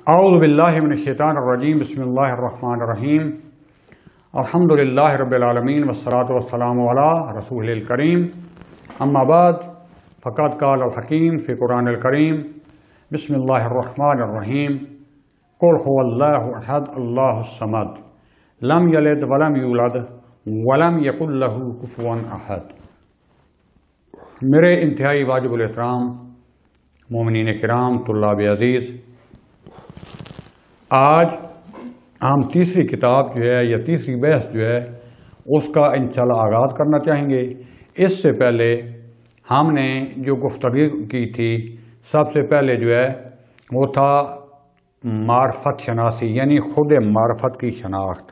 اعوذ باللہ من الشیطان الرجیم بسم اللہ الرحمن الرحیم الحمد للہ رب العالمین والصلاة والسلام علی رسول الکریم اما بعد فقد قال الحکیم فی قرآن الکریم بسم اللہ الرحمن الرحیم قل هو اللہ احد اللہ الصمد لم یلد ولم یولد ولم یکن لہ کفوا احد۔ میرے انتہائی واجب الاحترام مومنین کرام، طلاب عزیز، آج ہم تیسری کتاب جو ہے یا تیسری بحث جو ہے اس کا انشاءاللہ آغاز کرنا چاہیں گے۔ اس سے پہلے ہم نے جو گفتگو کی تھی، سب سے پہلے جو ہے وہ تھا معرفت شناسی، یعنی خود معرفت کی شناخت،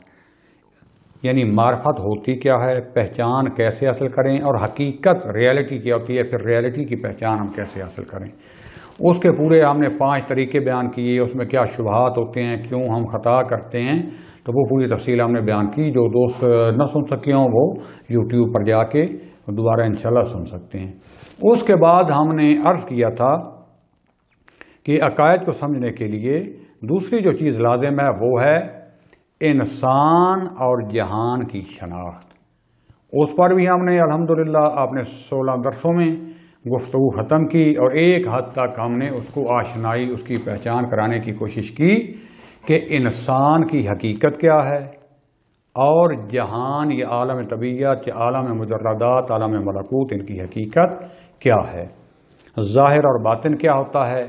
یعنی معرفت ہوتی کیا ہے، پہچان کیسے حاصل کریں، اور حقیقت ریالٹی کیا ہوتی ہے، پھر ریالٹی کی پہچان ہم کیسے حاصل کریں۔ اس کے پورے ہم نے 5 طریقے بیان کیے، اس میں کیا شبہات ہوتے ہیں، کیوں ہم خطا کرتے ہیں، تو وہ پوری تفصیل ہم نے بیان کی۔ جو دوست نہ سن سکے ہوں وہ یوٹیوب پر جا کے دوبارہ انشاءاللہ سن سکتے ہیں۔ اس کے بعد ہم نے عرض کیا تھا کہ عقائد کو سمجھنے کے لیے دوسری جو چیز لازم ہے وہ ہے انسان اور جہان کی شناخت۔ اس پر بھی ہم نے الحمدللہ اپنے 16 درسوں میں گفتگو ختم کی، اور ایک حد تک ہم نے اس کو آشنائی، اس کی پہچان کرانے کی کوشش کی کہ انسان کی حقیقت کیا ہے اور جہان یا عالم طبیعت یا عالم مجردات، عالم ملکوت، ان کی حقیقت کیا ہے، ظاہر اور باطن کیا ہوتا ہے،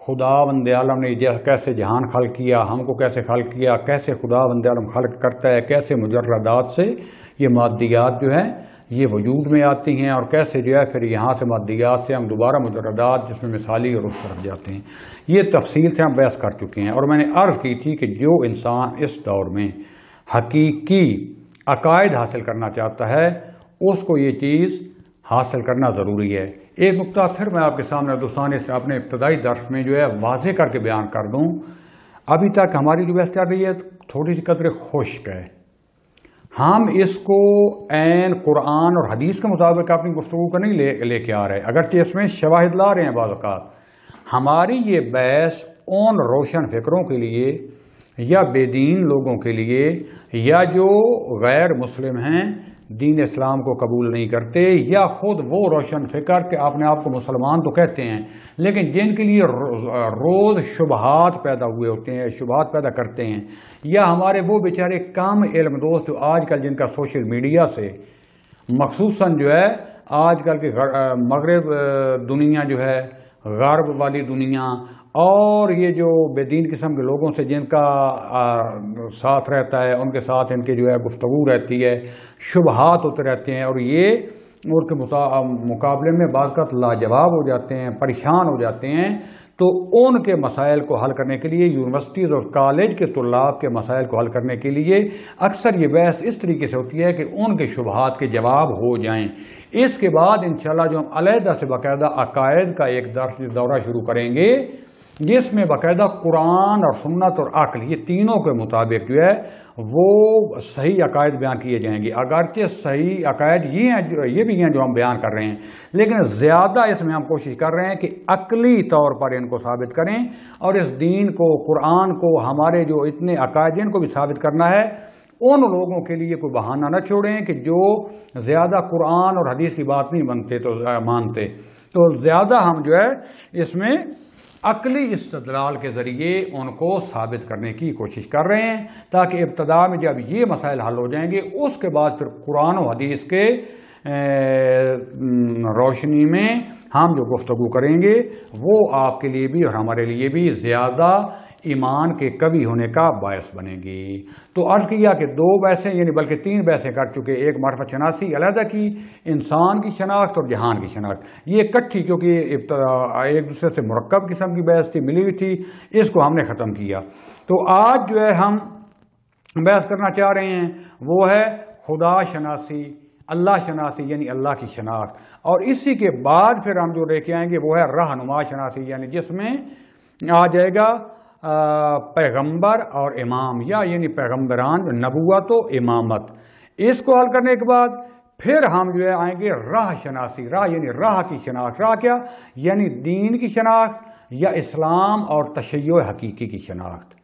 خدا بند عالم نے کیسے جہان خلق کیا، ہم کو کیسے خلق کیا، کیسے خدا بند عالم خلق کرتا ہے، کیسے مجردات سے یہ مادیات جو ہیں یہ وجود میں آتی ہیں، اور کیسے جو ہے پھر یہاں سے مادیات سے ہم دوبارہ مجردات جس میں مثالی اور اس طرف جاتے ہیں۔ یہ تفصیل سے ہم بحث کر چکے ہیں، اور میں نے عرض کی تھی کہ جو انسان اس دور میں حقیقی عقائد حاصل کرنا چاہتا ہے اس کو یہ چیز حاصل کرنا ضروری ہے۔ ایک نقطہ پھر میں آپ کے سامنے دوستانے سے اپنے ابتدائی درس میں جو ہے واضح کر کے بیان کر دوں، ابھی تک ہماری جو بحث چل رہی ہے تھوڑی سی قدر خشک ہے۔ ہم اس کو عین قرآن اور حدیث کے مطابق اپنی گفتگو کا نہیں لے کے آ رہے، اگرچہ اس میں شواہد لا رہے ہیں بعض اوقات۔ ہماری یہ بحث ان روشن فکروں کے لیے یا بے دین لوگوں کے لیے یا جو غیر مسلم ہیں، دین اسلام کو قبول نہیں کرتے، یا خود وہ روشن فکر کہ اپنے آپ کو مسلمان تو کہتے ہیں لیکن جن کے لیے روز شبہات پیدا ہوئے ہوتے ہیں، شبہات پیدا کرتے ہیں، یا ہمارے وہ بیچارے کم علم دوست جو آج کل جن کا سوشل میڈیا سے مخصوصاً جو ہے آج کل کے مغرب دنیا جو ہے، غرب والی دنیا، اور یہ جو بے دین قسم کے لوگوں سے جن کا ساتھ رہتا ہے، ان کے ساتھ ان کے جو ہے گفتگو رہتی ہے، شبہات ہوتے رہتے ہیں، اور یہ ان کے مقابلے میں بعض اوقات لاجواب ہو جاتے ہیں، پریشان ہو جاتے ہیں۔ تو ان کے مسائل کو حل کرنے کے لیے، یونیورسٹیز اور کالج کے طلاب کے مسائل کو حل کرنے کے لیے اکثر یہ بحث اس طریقے سے ہوتی ہے کہ ان کے شبہات کے جواب ہو جائیں۔ اس کے بعد انشاءاللہ جو ہم علیحدہ سے باقاعدہ عقائد کا ایک دورہ شروع کریں گے، جس میں باقاعدہ قرآن اور سنت اور عقل، یہ تینوں کے مطابق جو ہے وہ صحیح عقائد بیان کیے جائیں گے۔ اگرچہ صحیح عقائد یہ بھی ہیں جو ہم بیان کر رہے ہیں، لیکن زیادہ اس میں ہم کوشش کر رہے ہیں کہ عقلی طور پر ان کو ثابت کریں، اور اس دین کو، قرآن کو، ہمارے جو اتنے عقائد ان کو بھی ثابت کرنا ہے۔ ان لوگوں کے لیے کوئی بہانہ نہ چھوڑیں کہ جو زیادہ قرآن اور حدیث کی بات نہیں مانتے، تو زیادہ ہم جو ہے اس میں عقلی استدلال کے ذریعے ان کو ثابت کرنے کی کوشش کر رہے ہیں، تاکہ ابتدا میں جب یہ مسائل حل ہو جائیں گے اس کے بعد پھر قرآن و حدیث کے روشنی میں ہم جو گفتگو کریں گے وہ آپ کے لیے بھی اور ہمارے لیے بھی زیادہ ایمان کے قوی ہونے کا باعث بنے گی۔ تو عرض کیا کہ 2 بحثیں، یعنی بلکہ 3 بحثیں کر چکے، ایک معرفت شناسی علیحدہ کی، انسان کی شناخت اور جہان کی شناخت، یہ اکٹھی کیونکہ ایک دوسرے سے مرکب قسم کی بحث تھی، ملی ہوئی تھی، اس کو ہم نے ختم کیا۔ تو آج جو ہے ہم بحث کرنا چاہ رہے ہیں وہ ہے خدا شناسی، اللہ شناسی، یعنی اللہ کی شناخت، اور اسی کے بعد پھر ہم جو لے کے آئیں گے وہ ہے رہنما شناسی، یعنی جس میں آ جائے گا پیغمبر اور امام، یعنی پیغمبران، نبوت و امامت۔ اس کو حل کرنے کے بعد پھر ہم جو ہے آئیں گے راہ شناسی، راہ یعنی راہ کی شناخت۔ راہ کیا؟ یعنی دین کی شناخت، یا اسلام اور تشیع حقیقی کی شناخت.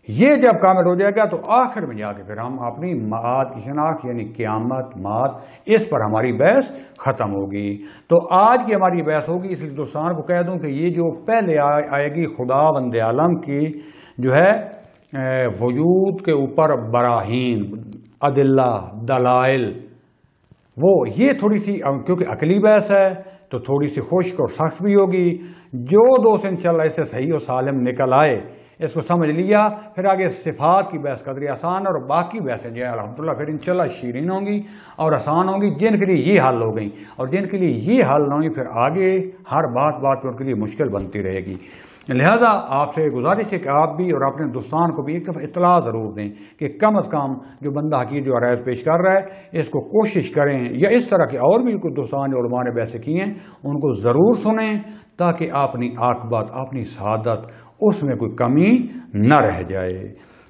یہ جب کامل ہو جائے گا تو آخر میں جا کے پھر ہم اپنی معاد کی شناخت یعنی قیامت، معاد، اس پر ہماری بحث ختم ہوگی. تو آج کی ہماری بحث ہوگی، اس لیے دوستان کو کہہ دوں کہ یہ جو پہلے آئے گی خدا بند عالم کی جو ہے وجود کے اوپر براہین، ادلہ، دلائل، وہ یہ تھوڑی سی کیونکہ عقلی بحث ہے تو تھوڑی سی خشک اور سخت بھی ہوگی. جو دوست انشاءاللہ اس سے صحیح و سالم نکل آئے، اس کو سمجھ لیا، پھر آگے صفات کی بحث قدر آسان، اور باقی بحثیں جو ہے الحمدللہ پھر انشاءاللہ شیرین ہوں گی اور آسان ہوں گی. جن کے لیے یہ حل ہو گئی اور جن کے لیے یہ حل نہ ہوئی، پھر آگے ہر بات پہ ان کے لیے مشکل بنتی رہے گی. لہذا آپ سے گزارش ہے کہ آپ بھی اور اپنے دوستان کو بھی ایک دفعہ اطلاع ضرور دیں کہ کم از کم جو بندہ حقیقی جو عرائض پیش کر رہا ہے اس کو کوشش کریں، یا اس طرح کے اور بھی کچھ دوستان جو علماء نے بحثیں کی ہیں ان کو ضرور سنیں، تاکہ اپنی عاقبت، اپنی سعادت اس میں کوئی کمی نہ رہ جائے.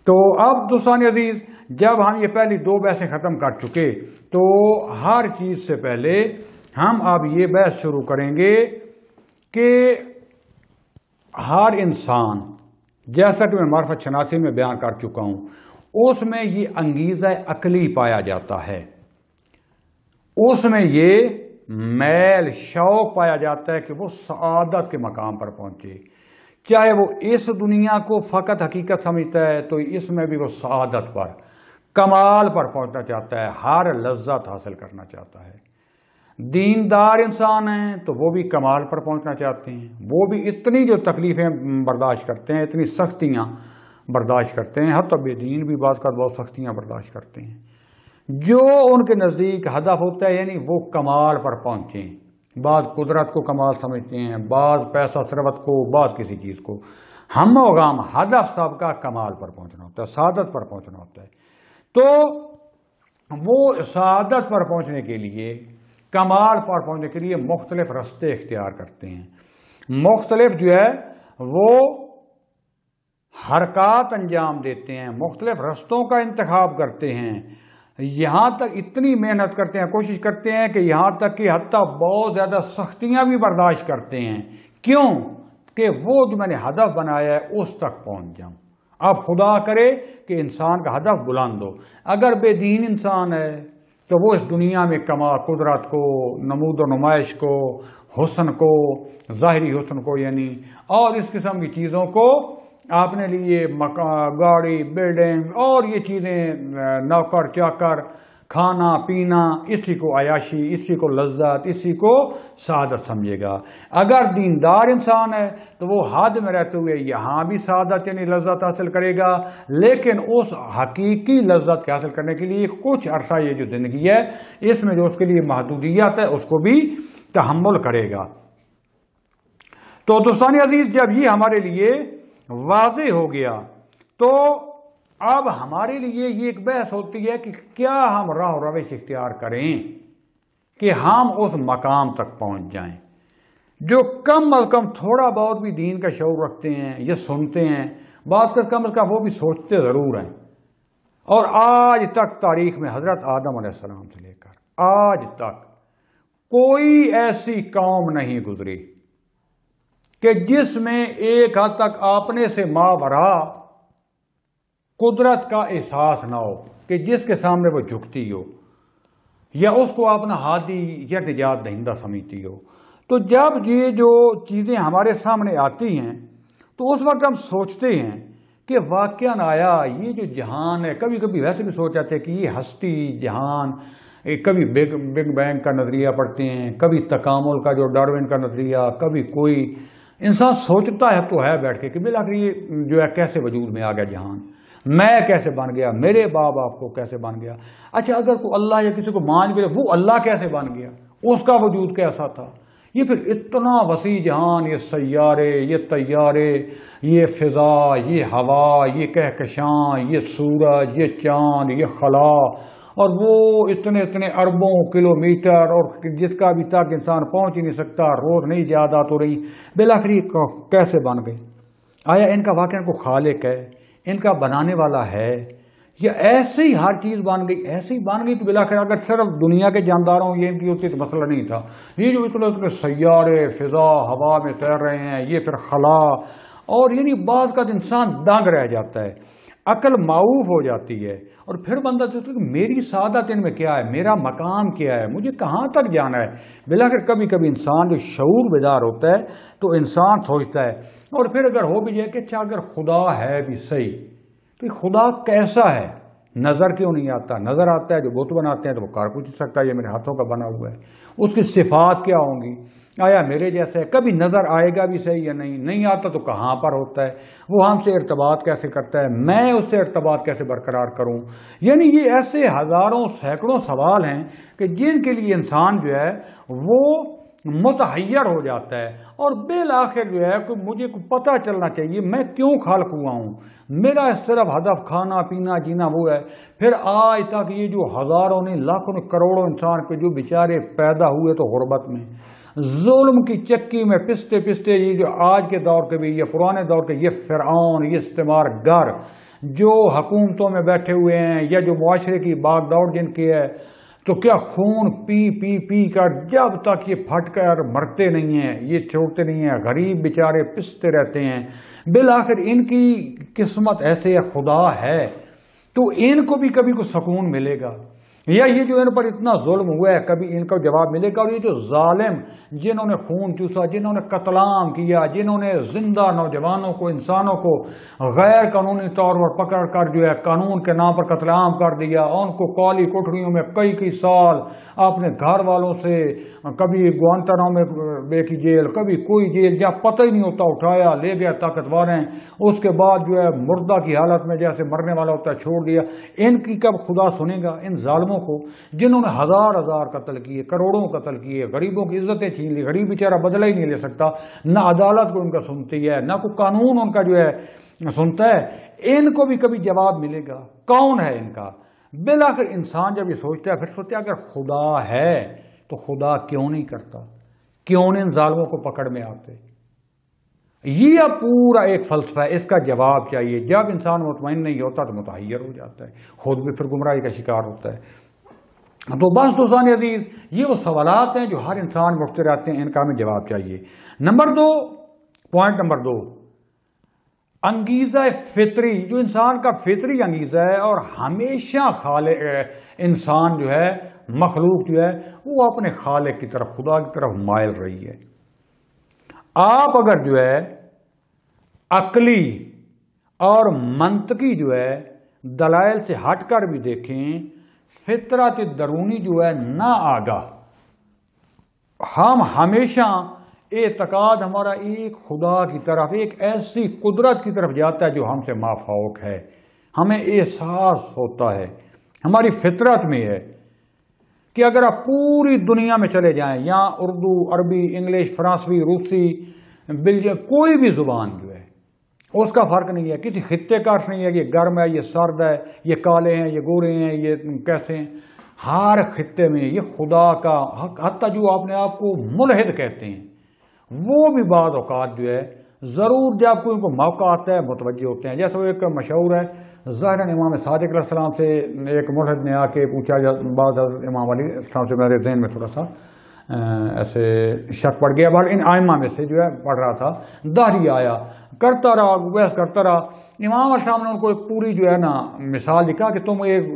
تو اب دوستان عزیز، جب ہم یہ پہلی دو بحثیں ختم کر چکے تو ہر چیز سے پہلے ہم اب یہ بحث شروع کریں گے کہ ہر انسان، جیسا کہ میں معرفت شناسی میں بیان کر چکا ہوں، اس میں یہ انگیزہ عقلی پایا جاتا ہے، اس میں یہ میل شوق پایا جاتا ہے کہ وہ سعادت کے مقام پر پہنچے. چاہے وہ اس دنیا کو فقط حقیقت سمجھتا ہے تو اس میں بھی وہ سعادت پر، کمال پر پہنچنا چاہتا ہے، ہر لذت حاصل کرنا چاہتا ہے. دیندار انسان ہیں تو وہ بھی کمال پر پہنچنا چاہتے ہیں، وہ بھی اتنی جو تکلیفیں برداشت کرتے ہیں، اتنی سختیاں برداشت کرتے ہیں، حتی بے دین بھی بعض کا بہت سختیاں برداشت کرتے ہیں. جو ان کے نزدیک ہدف ہوتا ہے یعنی وہ کمال پر پہنچیں. بعض قدرت کو کمال سمجھتے ہیں، بعض پیسہ ثروت کو، بعض کسی چیز کو. ہم و غم ہدف سب کا کمال پر پہنچنا ہوتا ہے، سعادت پر پہنچنا ہوتا ہے. تو وہ سعادت پر پہنچنے کے لیے، کمال پر پہنچنے کے لیے مختلف راستے اختیار کرتے ہیں. مختلف جو ہے وہ حرکات انجام دیتے ہیں، مختلف راستوں کا انتخاب کرتے ہیں، یہاں تک اتنی محنت کرتے ہیں، کوشش کرتے ہیں کہ یہاں تک کہ حتیٰ بہت زیادہ سختیاں بھی برداشت کرتے ہیں. کیوں؟ کہ وہ جو میں نے ہدف بنایا ہے اس تک پہنچ جاؤں. اب خدا کرے کہ انسان کا ہدف بلند ہو. اگر بے دین انسان ہے تو وہ اس دنیا میں کمال، قدرت کو، نمود و نمائش کو، حسن کو، ظاہری حسن کو یعنی، اور اس قسم کی چیزوں کو اپنے لیے گاڑی، بلڈنگ اور یہ چیزیں، نوکر چاکر، کھانا پینا، اسی کو عیاشی، اسی کو لذت، اسی کو سعادت سمجھے گا. اگر دیندار انسان ہے تو وہ حد میں رہتے ہوئے یہاں بھی سعادت یعنی لذت حاصل کرے گا، لیکن اس حقیقی لذت کے حاصل کرنے کے لیے کچھ عرصہ یہ جو زندگی ہے اس میں جو اس کے لیے محدودیت ہے اس کو بھی تحمل کرے گا. تو دوستان عزیز، جب یہ ہمارے لیے واضح ہو گیا تو اب ہمارے لیے یہ ایک بحث ہوتی ہے کہ کیا ہم راہ و روش اختیار کریں کہ ہم اس مقام تک پہنچ جائیں. جو کم از کم تھوڑا بہت بھی دین کا شعور رکھتے ہیں، یہ سنتے ہیں، بات کر کم از کم وہ بھی سوچتے ضرور ہیں. اور آج تک تاریخ میں حضرت آدم علیہ السلام سے لے کر آج تک کوئی ایسی قوم نہیں گزری کہ جس میں ایک حد تک اپنے سے ماوراء قدرت کا احساس نہ ہو، کہ جس کے سامنے وہ جھکتی ہو یا اس کو اپنا ہادی یا نجات دہندہ سمجھتی ہو. تو جب یہ جو چیزیں ہمارے سامنے آتی ہیں تو اس وقت ہم سوچتے ہیں کہ واقعاً آیا یہ جو جہان ہے، کبھی کبھی ویسے بھی سوچ جاتے ہیں کہ یہ ہستی جہان، کبھی بگ بینگ کا نظریہ پڑھتے ہیں، کبھی تکامل کا جو ڈاروین کا نظریہ، کبھی کوئی انسان سوچتا ہے تو ہے بیٹھ کے کہ بالآخر یہ جو ہے کیسے وجود میں آ گیا جہان، میں کیسے بن گیا، میرے باپ کو کیسے بن گیا. اچھا اگر کوئی اللہ یا کسی کو مان بھی وہ اللہ کیسے بن گیا، اس کا وجود کیسا تھا. یہ پھر اتنا وسیع جہان، یہ سیارے، یہ طیارے، یہ فضا، یہ ہوا، یہ کہکشاں، یہ سورج، یہ چاند، یہ خلا، اور وہ اتنے اربوں کلومیٹر، اور جس کا ابھی تک انسان پہنچ ہی نہیں سکتا، روز نئی ایجادات ہو رہی. بالآخر کیسے بن گئی؟ آیا ان کا واقعہ کو خالق ہے، ان کا بنانے والا ہے، یا ایسے ہی ہر چیز بن گئی، ایسے ہی بن گئی تو بلاخر اگر صرف دنیا کے جانداروں یہ ان کی ہوتی تو مسئلہ نہیں تھا. یہ جو اتنے سیارے فضا ہوا میں تیر رہے ہیں، یہ پھر خلا، اور یعنی بعض کا انسان دنگ رہ جاتا ہے، عقل معوف ہو جاتی ہے، اور پھر بندہ سوچتا ہے کہ میری سعادت ان میں کیا ہے، میرا مقام کیا ہے، مجھے کہاں تک جانا ہے. بلاخر کبھی کبھی انسان جو شعور بیدار ہوتا ہے تو انسان سوچتا ہے، اور پھر اگر ہو بھی جائے کہ اچھا اگر خدا ہے بھی صحیح تو خدا کیسا ہے، نظر کیوں نہیں آتا؟ نظر آتا ہے، جو بت بناتے ہیں تو وہ کار پوچھ سکتا ہے یہ میرے ہاتھوں کا بنا ہوا ہے. اس کی صفات کیا ہوں گی؟ آیا میرے جیسا ہے؟ کبھی نظر آئے گا بھی صحیح یا نہیں آتا تو کہاں پر ہوتا ہے؟ وہ ہم سے ارتباط کیسے کرتا ہے؟ میں اس سے ارتباط کیسے برقرار کروں؟ یعنی یہ ایسے ہزاروں سینکڑوں سوال ہیں کہ جن کے لیے انسان جو ہے وہ متحیر ہو جاتا ہے، اور بالآخر جو ہے کہ مجھے پتہ چلنا چاہیے میں کیوں خلق ہوا ہوں، میرا صرف ہدف کھانا پینا جینا وہ ہے. پھر آج تک یہ جو ہزاروں نے لاکھوں نے کروڑوں انسان کے جو بیچارے پیدا ہوئے تو غربت میں ظلم کی چکی میں پستے پستے، یہ جو آج کے دور کے بھی، یہ پرانے دور کے، یہ فرعون، یہ استعمار گر جو حکومتوں میں بیٹھے ہوئے ہیں، یا جو معاشرے کی باغ دوڑ جن کی ہے، تو کیا خون پی پی پی کر جب تک یہ پھٹ کر مرتے نہیں ہیں، یہ چھوڑتے نہیں ہیں، غریب بیچارے پستے رہتے ہیں. بالآخر ان کی قسمت ایسے ہے، خدا ہے تو ان کو بھی کبھی کوئی سکون ملے گا، یا یہ جو ان پر اتنا ظلم ہوا ہے کبھی ان کا جواب ملے گا؟ اور یہ جو ظالم جنہوں نے خون چوسا، جنہوں نے قتل عام کیا، جنہوں نے زندہ نوجوانوں کو، انسانوں کو غیر قانونی طور پر پکڑ کر جو ہے قانون کے نام پر قتل عام کر دیا، ان کو کالی کوٹریوں میں کئی سال اپنے گھر والوں سے، کبھی گوانتانامو بے کی جیل، کبھی کوئی جیل جہاں پتہ ہی نہیں ہوتا، اٹھایا لے گیا طاقتور ہیں، اس کے بعد جو ہے مردہ کی حالت میں جیسے مرنے والا ہوتا ہے چھوڑ دیا. ان کی کب خدا سنے گا؟ ان ظالموں کو جنہوں نے ہزار قتل کیے، کروڑوں قتل کیے، غریبوں کی عزتیں چھین لی، غریب بیچارہ بدلہ ہی نہیں لے سکتا، نہ عدالت کو ان کا سنتی ہے، نہ کوئی قانون ان کا جو ہے سنتا ہے. ان کو بھی کبھی جواب ملے گا کون ہے ان کا؟ بالآخر انسان جب یہ سوچتا ہے پھر سوچتا ہے اگر خدا ہے تو خدا کیوں نہیں کرتا، کیوں نہیں ان ظالموں کو پکڑ میں آتے؟ یہ پورا ایک فلسفہ ہے، اس کا جواب چاہیے. جب انسان مطمئن نہیں ہوتا تو متحیر ہو جاتا ہے، خود بھی پھر گمراہی کا شکار ہوتا ہے. تو بس دوستان عزیز، یہ وہ سوالات ہیں جو ہر انسان اٹھتے رہتے ہیں، ان کا ہمیں جواب چاہیے. پوائنٹ نمبر 2، انگیزہ فطری، جو انسان کا فطری انگیزہ ہے، اور ہمیشہ خالق انسان جو ہے، مخلوق جو ہے، وہ اپنے خالق کی طرف، خدا کی طرف مائل رہی ہے. آپ اگر جو ہے عقلی اور منطقی جو ہے دلائل سے ہٹ کر بھی دیکھیں، فطرت درونی جو ہے نا آگاہ، ہم ہمیشہ اعتقاد ہمارا ایک خدا کی طرف، ایک ایسی قدرت کی طرف جاتا ہے جو ہم سے مافوق ہے. ہمیں احساس ہوتا ہے، ہماری فطرت میں ہے کہ اگر آپ پوری دنیا میں چلے جائیں، یہاں اردو، عربی، انگلش، فرانسوی، روسی، کوئی بھی زبان جو ہے اس کا فرق نہیں ہے، کسی خطے کا نہیں ہے، یہ گرم ہے، یہ سرد ہے، یہ کالے ہیں، یہ گورے ہیں، یہ کیسے ہیں. ہر خطے میں یہ خدا کا حق، حتیٰ جو اپنے آپ کو ملحد کہتے ہیں وہ بھی بعض اوقات جو ہے ضرور جب کوئی کو موقع آتا ہے متوجہ ہوتے ہیں. جیسے وہ ایک مشہور ہے، ظاہراً امام صادق علیہ السلام سے ایک ملحد نے آ کے پوچھا، بعض امام علی السلام سے میرے ذہن میں تھوڑا سا ایسے شک پڑ گیا، بہر ان آئمہ میں سے جو ہے پڑھ رہا تھا، دہری آیا، کرتا رہا، بحث کرتا رہا. امام علیہ السلام نے ان کو ایک پوری جو ہے نا مثال لکھا کہ تم ایک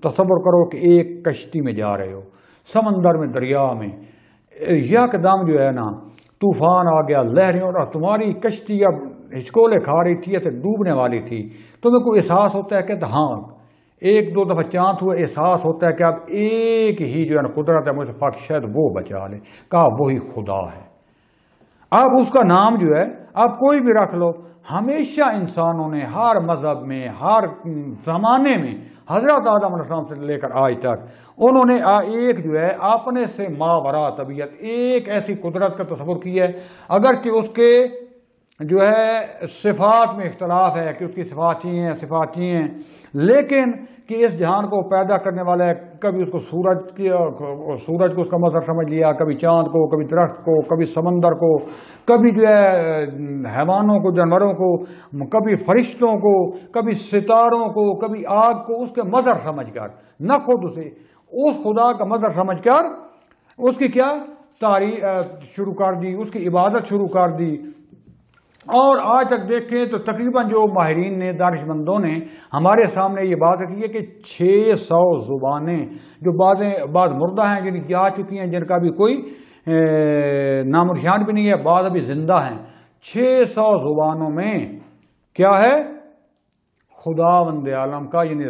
تصور کرو کہ ایک کشتی میں جا رہے ہو، سمندر میں، دریا میں، یکدم جو ہے نا طوفان آ گیا، لہریں، اور تمہاری کشتی اب ہچکولے کھا رہی تھی، ایسے ڈوبنے والی تھی. تمہیں کوئی احساس ہوتا ہے کہ ہاں ایک دو دفعہ چانس ہوا، احساس ہوتا ہے کہ اب ایک ہی جو ہے نا قدرت ہے مجھ سے فرق، شاید وہ بچا لے. کہا وہی خدا ہے. اب اس کا نام جو ہے آپ کوئی بھی رکھ لو، ہمیشہ انسانوں نے ہر مذہب میں، ہر زمانے میں، حضرت آدم علیہ السلام سے لے کر آج تک، انہوں نے ایک جو ہے اپنے سے ماوراء طبیعت ایک ایسی قدرت کا تصور کیا ہے، اگرچہ اس کے جو ہے صفات میں اختلاف ہے کہ اس کی صفات چاہیے ہیں، صفات چاہیے ہیں، لیکن کہ اس جہان کو پیدا کرنے والا ہے، کبھی اس کو سورج کو اس کا مظہر سمجھ لیا، کبھی چاند کو، کبھی درخت کو، کبھی سمندر کو، کبھی جو ہے حیوانوں کو، جانوروں کو، کبھی فرشتوں کو، کبھی ستاروں کو، کبھی آگ کو، اس کے مظہر سمجھ کر، نہ خود اسے، اس خدا کا مظہر سمجھ کر اس کی کیا تعریف شروع کر دی، اس کی عبادت شروع کر دی۔ اور آج تک دیکھیں تو تقریباً جو ماہرین نے، دانش مندوں نے ہمارے سامنے یہ بات رکھی ہے کہ 600 زبانیں جو بعض مردہ ہیں، جن کی آ چکی ہیں، جن کا بھی کوئی نام و نشان بھی نہیں ہے، بعض ابھی زندہ ہیں، 600 زبانوں میں کیا ہے؟ خداوند عالم کا، یعنی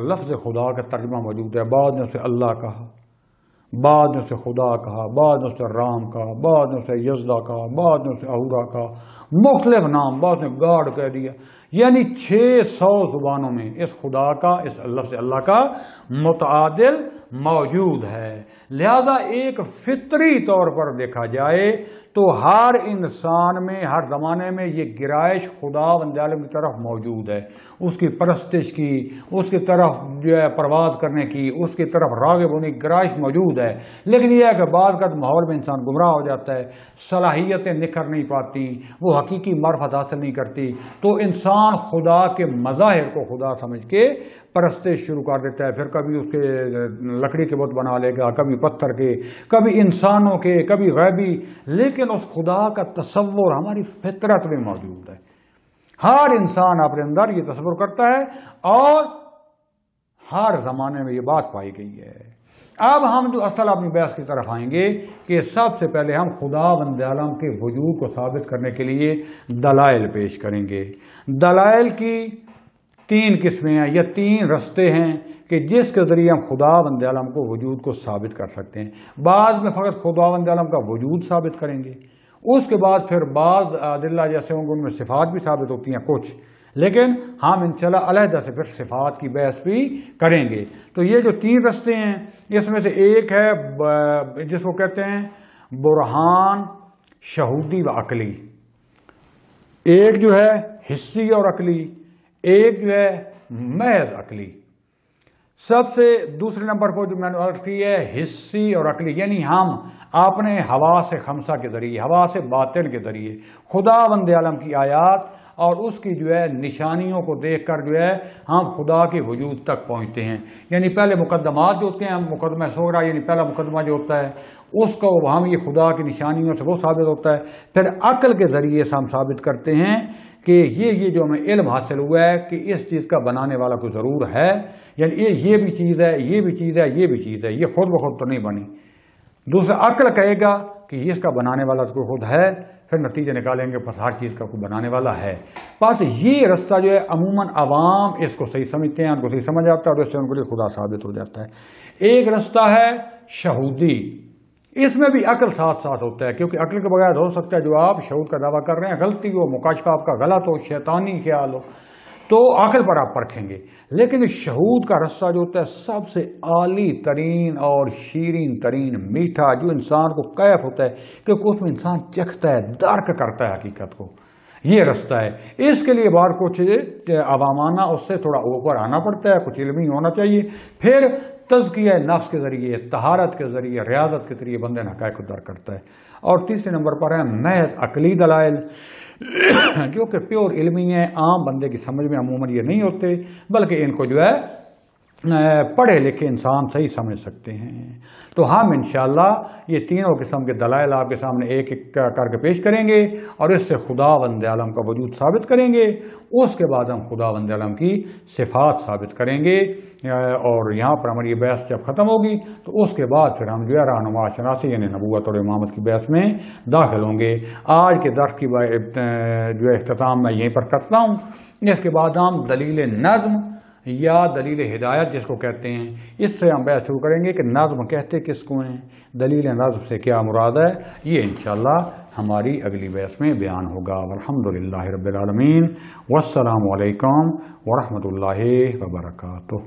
لفظ خدا کا ترجمہ موجود ہے۔ بعض نے اسے اللہ کہا، بعض نے اسے خدا کہا، بعض نے اسے رام کہا، بعض نے اسے یزدا کہا، بعض نے اسے اہورا کہا، مختلف نام، بعض نے گاڈ کہہ دیا، یعنی 600 زبانوں میں اس خدا کا، اس لفظ اللہ کا متعادل موجود ہے۔ لہذا ایک فطری طور پر دیکھا جائے تو ہر انسان میں، ہر زمانے میں یہ گرائش خداوند عالم کی طرف موجود ہے، اس کی پرستش کی، اس کی طرف جو ہے پرواز کرنے کی، اس کی طرف راغب ہونے کی گرائش موجود ہے۔ لیکن یہ ہے کہ بعض کا ماحول میں انسان گمراہ ہو جاتا ہے، صلاحیتیں نکھر نہیں پاتی، وہ حقیقی معرفت حاصل نہیں کرتی، تو انسان خدا کے مظاہر کو خدا سمجھ کے پرستش شروع کر دیتا ہے۔ پھر کبھی اس کے لکڑی کے بت بنا لے گا، کبھی پتھر کے، کبھی انسانوں کے، کبھی غیبی، لیکن اس خدا کا تصور ہماری فطرت میں موجود ہے۔ ہر انسان اپنے اندر یہ تصور کرتا ہے اور ہر زمانے میں یہ بات پائی گئی ہے۔ اب ہم جو اصل اپنی بحث کی طرف آئیں گے کہ سب سے پہلے ہم خداوند عالم کے وجود کو ثابت کرنے کے لیے دلائل پیش کریں گے۔ دلائل کی 3 قسمیں ہیں، یا 3 رستے ہیں کہ جس کے ذریعے ہم خداوند عالم کو وجود کو ثابت کر سکتے ہیں۔ بعض میں فقط خداوند عالم کا وجود ثابت کریں گے، اس کے بعد پھر بعض ادلہ جیسے ہوں گے ان میں صفات بھی ثابت ہوتی ہیں کچھ، لیکن ہم انشاءاللہ علیحدہ سے پھر صفات کی بحث بھی کریں گے۔ تو یہ جو 3 رستے ہیں، اس میں سے ایک ہے جس کو کہتے ہیں برہان شہودی و عقلی، ایک جو ہے حسی اور عقلی، ایک جو ہے محض عقلی۔ سب سے دوسرے نمبر پر جو میں نے عرض کی ہے حسی اور عقلی، یعنی ہم اپنے حواس خمسہ کے ذریعے، حواس باطن کے ذریعے خداوند عالم کی آیات اور اس کی جو ہے نشانیوں کو دیکھ کر جو ہے ہم خدا کے وجود تک پہنچتے ہیں۔ یعنی پہلے مقدمات جو ہوتے ہیں، مقدمہ صغرا یعنی پہلا مقدمہ جو ہوتا ہے اس کو ہم یہ خدا کی نشانیوں سے وہ ثابت ہوتا ہے، پھر عقل کے ذریعے سے ہم ثابت کرتے ہیں کہ یہ جو ہمیں علم حاصل ہوا ہے کہ اس چیز کا بنانے والا کوئی ضرور ہے، یعنی یہ بھی چیز ہے، یہ بھی چیز ہے، یہ بھی چیز ہے، یہ خود بخود تو نہیں بنی۔ دوسرا عقل کہے گا کہ اس کا بنانے والا تو کوئی خود ہے، پھر نتیجے نکالیں گے پس ہر چیز کا کوئی بنانے والا ہے۔ بس یہ رستہ جو ہے عموماً عوام اس کو صحیح سمجھتے ہیں، ان کو صحیح سمجھ آتا ہے اور اس سے ان کے لیے خدا ثابت ہو جاتا ہے۔ ایک رستہ ہے شہودی، اس میں بھی عقل ساتھ ساتھ ہوتا ہے، کیونکہ عقل کے بغیر ہو سکتا ہے جو آپ شعور کا دعویٰ کر رہے ہیں غلطی ہو، مکاشفہ آپ کا غلط ہو، شیطانی خیال ہو، تو عقل پر آپ پرکھیں گے۔ لیکن شہود کا رستہ جو ہوتا ہے سب سے عالی ترین اور شیرین ترین، میٹھا، جو انسان کو کیف ہوتا ہے کیونکہ اس میں انسان چکھتا ہے، درک کرتا ہے حقیقت کو، یہ رستہ ہے۔ اس کے لیے بار کچھ عوامانہ اس سے تھوڑا اوپر آنا پڑتا ہے، کچھ علمی ہونا چاہیے، پھر تزکیہ نفس کے ذریعے، طہارت کے ذریعے، ریاضت کے ذریعے بندے حقائق کو درک کرتا ہے۔ اور تیسرے نمبر پر ہے محض عقلی دلائل، جو کہ پیور علمی ہیں، عام بندے کی سمجھ میں عموماً یہ نہیں ہوتے، بلکہ ان کو جو ہے پڑھے لکھے انسان صحیح سمجھ سکتے ہیں۔ تو ہم انشاءاللہ یہ تینوں قسم کے دلائل آپ کے سامنے ایک ایک کر کے پیش کریں گے اور اس سے خداوند عالم کا وجود ثابت کریں گے۔ اس کے بعد ہم خداوند عالم کی صفات ثابت کریں گے، اور یہاں پر ہماری یہ بحث جب ختم ہوگی تو اس کے بعد پھر ہم جو ہے رہنما شناسی یعنی نبوت اور امامت کی بحث میں داخل ہوں گے۔ آج کے درس کی جو اختتام میں یہیں پر کرتا ہوں۔ اس کے بعد ہم دلیل نظم یا دلیل ہدایت جس کو کہتے ہیں، اس سے ہم بحث شروع کریں گے کہ نظم کہتے کس کو ہیں، دلیل نظم سے کیا مراد ہے، یہ انشاءاللہ ہماری اگلی بحث میں بیان ہوگا۔ والحمدللہ رب العالمین، والسلام علیکم ورحمۃ اللہ وبرکاتہ۔